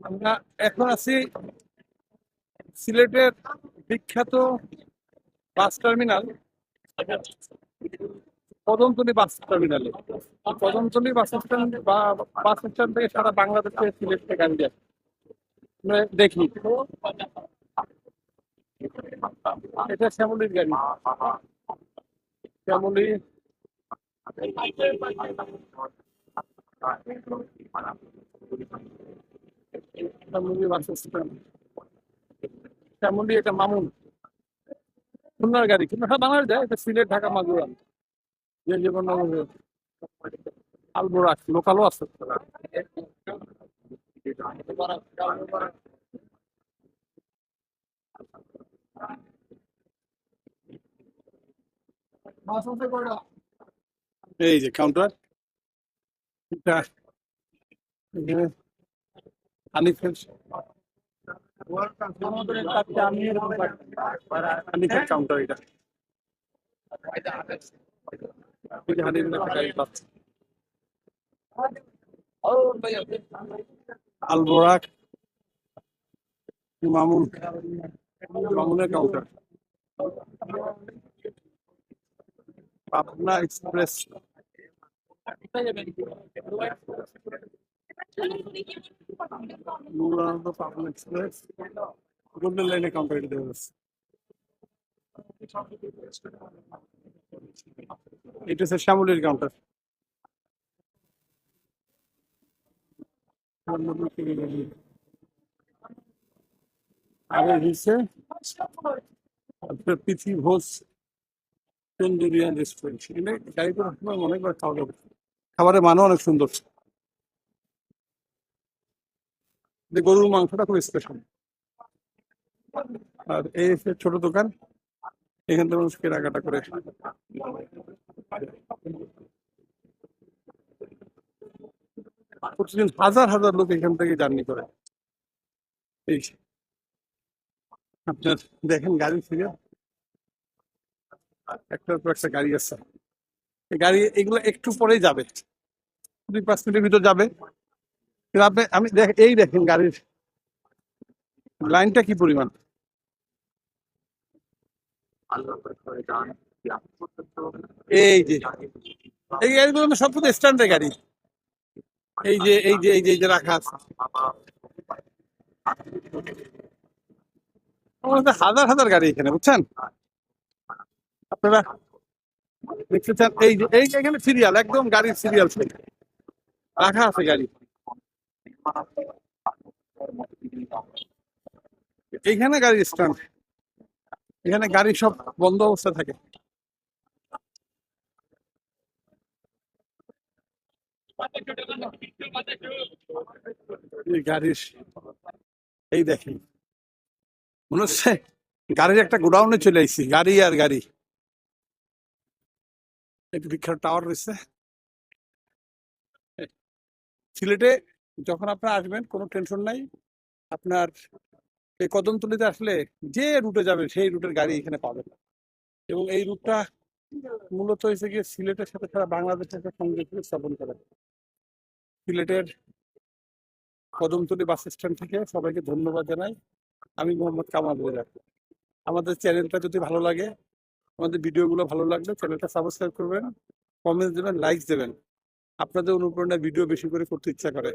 আমরা এখন আছি সিলেটের বিখ্যাত বাস টার্মিনাল কদমতলী বাস টার্মিনালে। কদমতলী বাস স্ট্যান্ড বা বাস স্ট্যান্ড থেকে সারা বাংলাদেশে সিলেটে গাড়ি যায়। আমরা দেখি এটা শ্যামলীর গাড়ি। শ্যামলী শ্যামলী বাস স্ট্যান্ড, শ্যামলী এটা মামুন খুলনার গাড়ি। খুলনা সব বাংলাদেশ যায়, এটা সিলেট ঢাকা মাগুরা যে জীবন আলবোরা লোকালও আছে। এই যে কাউন্টার, এটা এখানে হানিফের হানিফের কাউন্টার। এটা এই যে হানিফের একটা গাড়ি পাচ্ছে আলবোরাক মামুন, মামুনের কাউন্টার। পাবনা এক্সপ্রেস নুরানন্দ পাবনা এক্সপ্রেস গোল্ডেন লাইনে কাউন্টার এটা দেওয়া আছে। এটা হচ্ছে শ্যামলীর কাউন্টার। আর এই হচ্ছে আপনার পৃথিবী ভোজ তন্দুরিয়ান রেস্টুরেন্ট। এখানে গাড়ি করার সময় অনেকবার খাওয়া যাবে, খাবারের মানও অনেক সুন্দর। গরুর মাংসটা খুব স্পেশাল। আর এই হচ্ছে ছোট দোকান, এখান থেকে মানুষ কেনাকাটা করে। প্রতিদিন হাজার হাজার লোক এখান থেকে জার্নি করে। এই আপনার দেখেন গাড়ি থেকে একটার পর একটা গাড়ি আছে। এই গাড়ি এগুলো একটু পরেই যাবে, 2-5 মিনিটের ভিতর যাবে। কিন্তু আপনি আমি এই দেখেন গাড়ির লাইনটা কি পরিমাণ। এই যে এই গাড়িগুলো সব কিন্তু স্ট্যান্ডার্ড গাড়ি। এই যে এই যে এই যে এই যে রাখা আছে হাজার হাজার গাড়ি এখানে, বুঝছেন আপনারা দেখতে চান। এই যে এই এখানে সিরিয়াল, একদম গাড়ির সিরিয়াল রাখা আছে গাড়ি। এইখানে গাড়ির স্ট্যান্ড, এখানে গাড়ি সব বন্ধ অবস্থা থাকে। গাড়ির এই দেখেন মনে হচ্ছে গাড়ির একটা গোডাউনে চলে আসছি, গাড়ি আর গাড়ি। একটু বিখ্যাত টাওয়ার রয়েছে সিলেটে। যখন আপনারা আসবেন কোনো টেনশন নাই, আপনার এই কদমতলীতে আসলে যে রুটে যাবেন সেই রুটের গাড়ি এখানে পাবেন। এবং এই রুটটা মূলত হয়েছে গিয়ে সিলেটের সাথে সারা বাংলাদেশের সাথে সংযোগ স্থাপন করে। সিলেটের কদমতলী বাস স্ট্যান্ড থেকে সবাইকে ধন্যবাদ জানাই। আমি মোহাম্মদ কামাল রেজা। আমাদের চ্যানেলটা যদি ভালো লাগে, আমাদের ভিডিওগুলো ভালো লাগলে চ্যানেলটা সাবস্ক্রাইব করবেন, কমেন্টস দেবেন, লাইক দেবেন। আপনাদের অনুপ্রেরণায় ভিডিও বেশি করে করতে ইচ্ছা করে।